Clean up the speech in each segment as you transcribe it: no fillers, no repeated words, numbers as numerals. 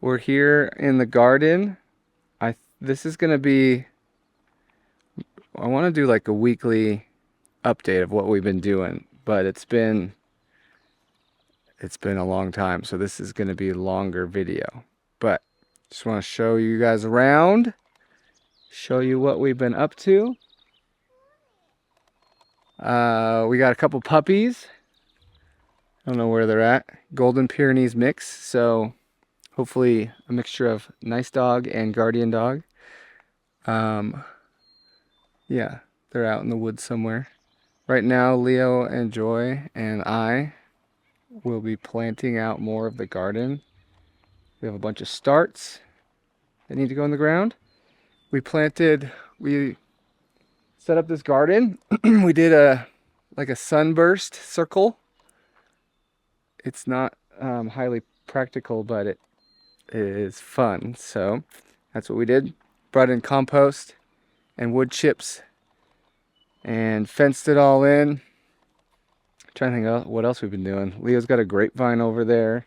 We're here in the garden. This is gonna be, I want to do like a weekly update of what we've been doing, but it's been a long time, so this is gonna be a longer video. But just want to show you guys around, show you what we've been up to. We got a couple puppies. I don't know where they're at. Golden Pyrenees mix, so hopefully a mixture of nice dog and guardian dog. Um, yeah, they're out in the woods somewhere. Right now, Leo and Joy and I will be planting out more of the garden. We have a bunch of starts that need to go in the ground. We set up this garden. We did like a sunburst circle. It's not highly practical, but it is fun. So that's what we did. Brought in compost and wood chips and fenced it all in. Trying to think of what else we've been doing. Leo's got a grapevine over there,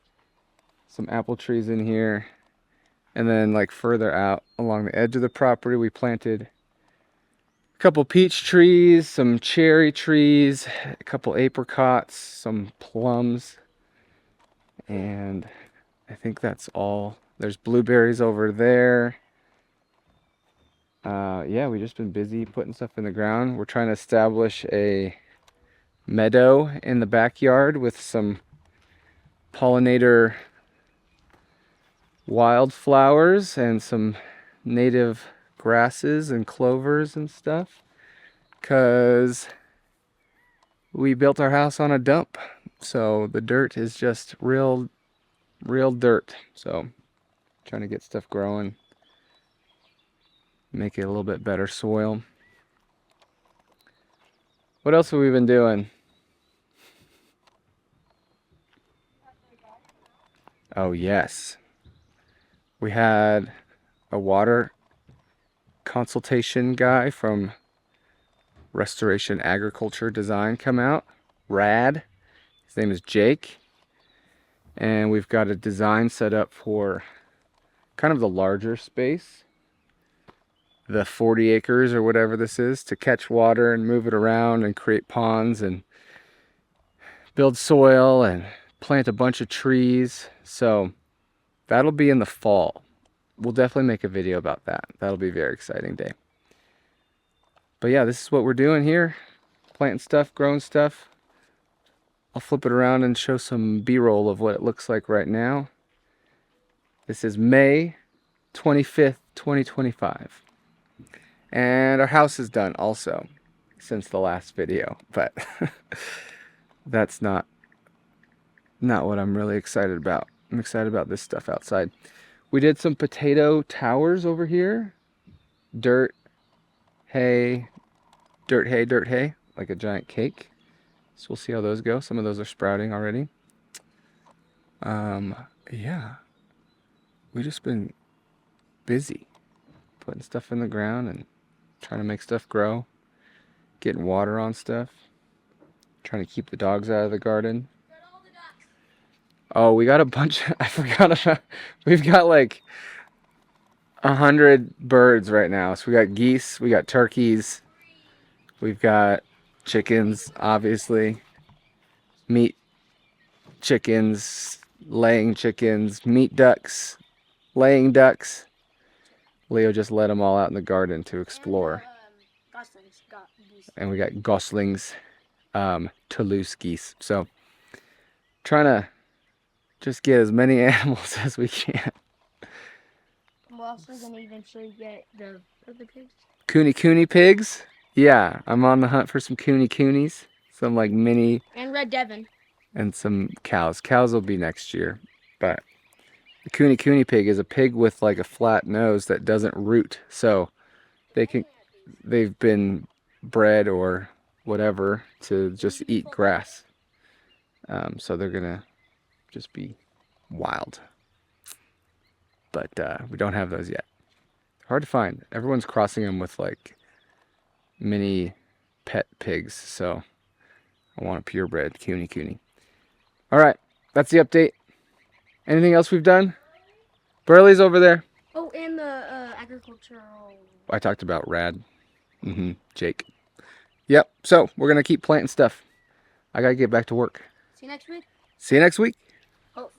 some apple trees in here, and then like further out along the edge of the property we planted a couple peach trees, some cherry trees, a couple apricots, some plums, and I think that's all. There's blueberries over there. Yeah, we've just been busy putting stuff in the ground. We're trying to establish a meadow in the backyard with some pollinator wildflowers and some native grasses and clovers and stuff, because we built our house on a dump, so the dirt is just real dirt. So trying to get stuff growing, make it a little bit better soil. What else have we been doing? Oh yes, we had a water consultation guy from Restoration Agriculture Design come out. Rad. His name is Jake. And we've got a design set up for kind of the larger space, the 40 acres or whatever this is, to catch water and move it around and create ponds and build soil and plant a bunch of trees. So that'll be in the fall. We'll definitely make a video about that. That'll be a very exciting day. But yeah, this is what we're doing here. Planting stuff, growing stuff. I'll flip it around and show some B-roll of what it looks like right now. This is May 25th, 2025. And our house is done also since the last video, but that's not what I'm really excited about. I'm excited about this stuff outside. We did some potato towers over here. Dirt, hay, dirt, hay, like a giant cake. So we'll see how those go. Some of those are sprouting already. Yeah, we've just been busy putting stuff in the ground and trying to make stuff grow, getting water on stuff, trying to keep the dogs out of the garden. Oh, we got a bunch. I forgot about. We've got like 100 birds right now. So we got geese, we got turkeys, we've got chickens, obviously, meat chickens, laying chickens, meat ducks, laying ducks. Leo just let them all out in the garden to explore. And we got goslings, Toulouse geese. So trying to just get as many animals as we can. We're also going to eventually get the pigs. Cooney pigs? Yeah, I'm on the hunt for some coonies. Some like mini. And Red Devon. And some cows. Cows will be next year. But the cooney pig is a pig with like a flat nose that doesn't root. So they've been bred or whatever to just eat grass. So they're gonna just be wild. But we don't have those yet. Hard to find. Everyone's crossing them with like mini pet pigs. So I want a purebred cooney. All right, that's the update. Anything else we've done? Burley's over there. Oh, and the agricultural. I talked about Rad. Jake. Yep. So we're gonna keep planting stuff. I gotta get back to work. See you next week. See you next week. Oh.